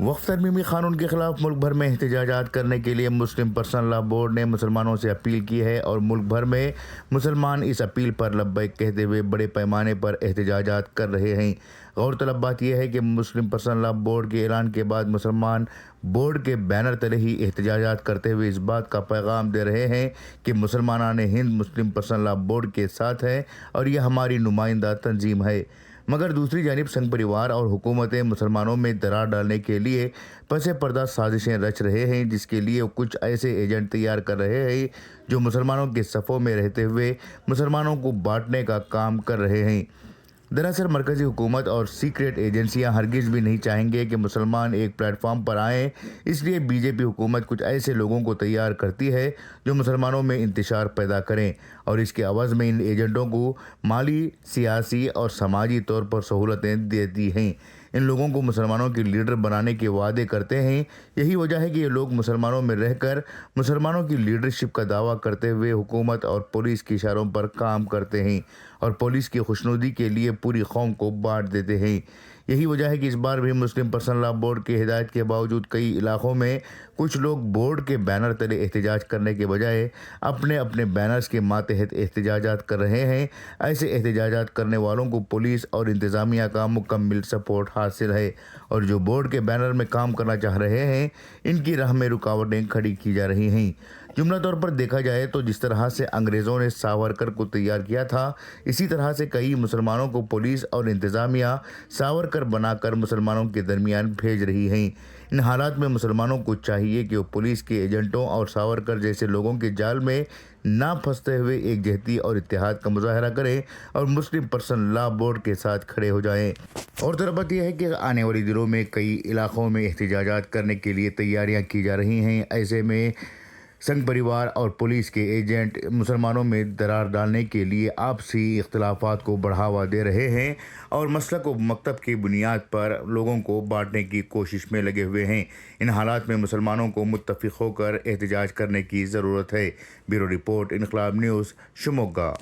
وقف ترمیمی قانون کے خلاف ملک بھر میں احتجاجات کرنے کے لیے مسلم پرسنل لا بورڈ نے مسلمانوں سے اپیل کی ہے اور ملک بھر میں مسلمان اس اپیل پر لبیک کہتے ہوئے بڑے پیمانے پر احتجاجات کر رہے ہیں۔ غور طلب بات یہ ہے کہ مسلم پرسنل لا بورڈ کے اعلان کے بعد مسلمان بورڈ کے بینر تلے ہی احتجاجات کرتے ہوئے اس بات کا پیغام دے رہے ہیں کہ مسلمانان ہند مسلم پرسنل لا بورڈ کے ساتھ ہیں اور یہ ہماری نمائندہ تنظیم ہے۔ مگر دوسری جانب سنگھ پریوار اور حکومتیں مسلمانوں میں درار ڈالنے کے لیے پس پردہ سازشیں رچ رہے ہیں، جس کے لیے کچھ ایسے ایجنٹ تیار کر رہے ہیں جو مسلمانوں کے صفوں میں رہتے ہوئے مسلمانوں کو بانٹنے کا کام کر رہے ہیں۔ دراصل مرکزی حکومت اور سیکریٹ ایجنسیاں ہرگز بھی نہیں چاہیں گے کہ مسلمان ایک پلیٹ فارم پر آئیں، اس لیے بی جے پی حکومت کچھ ایسے لوگوں کو تیار کرتی ہے جو مسلمانوں میں انتشار پیدا کریں اور اس کے عوض میں ان ایجنٹوں کو مالی، سیاسی اور سماجی طور پر سہولتیں دیتی ہیں۔ ان لوگوں کو مسلمانوں کے لیڈر بنانے کے وعدے کرتے ہیں۔ یہی وجہ ہے کہ یہ لوگ مسلمانوں میں رہ کر مسلمانوں کی لیڈرشپ کا دعویٰ کرتے ہوئے حکومت اور پولیس کی اشاروں پر کام کرتے ہیں اور پولیس کی خوشنودی کے لیے پوری قوم کو بانٹ دیتے ہیں۔ یہی وجہ ہے کہ اس بار بھی مسلم پرسنل لا بورڈ کی ہدایت کے باوجود کئی علاقوں میں کچھ لوگ بورڈ کے بینر تلے احتجاج کرنے کے بجائے اپنے اپنے بینرز کے ماتحت احتجاجات کر رہے ہیں۔ ایسے احتجاجات کرنے والوں کو پولیس اور انتظامیہ کا مکمل سپورٹ حاصل ہے اور جو بورڈ کے بینر میں کام کرنا چاہ رہے ہیں ان کی راہ میں رکاوٹیں کھڑی کی جا رہی ہیں۔ جملہ طور پر دیکھا جائے تو جس طرح سے انگریزوں نے ساورکر کو تیار کیا تھا، اسی طرح سے کئی مسلمانوں کو پولیس اور انتظامیہ ساورکر بنا کر مسلمانوں کے درمیان بھیج رہی ہیں۔ ان حالات میں مسلمانوں کو چاہیے کہ وہ پولیس کے ایجنٹوں اور ساورکر جیسے لوگوں کے جال میں نہ پھنستے ہوئے ایک جہتی اور اتحاد کا مظاہرہ کریں اور مسلم پرسنل لا بورڈ کے ساتھ کھڑے ہو جائیں۔ اور طرف بات یہ ہے کہ آنے والی دنوں میں کئی علاقوں میں احتجاجات کرنے کے لیے تیاریاں کی جا رہی ہیں۔ ایسے میں سنگھ پریوار اور پولیس کے ایجنٹ مسلمانوں میں درار ڈالنے کے لیے آپسی اختلافات کو بڑھاوا دے رہے ہیں اور مسلک و مکتب کی بنیاد پر لوگوں کو بانٹنے کی کوشش میں لگے ہوئے ہیں۔ ان حالات میں مسلمانوں کو متفق ہو کر احتجاج کرنے کی ضرورت ہے۔ بیورو رپورٹ، انقلاب نیوز، شموگا۔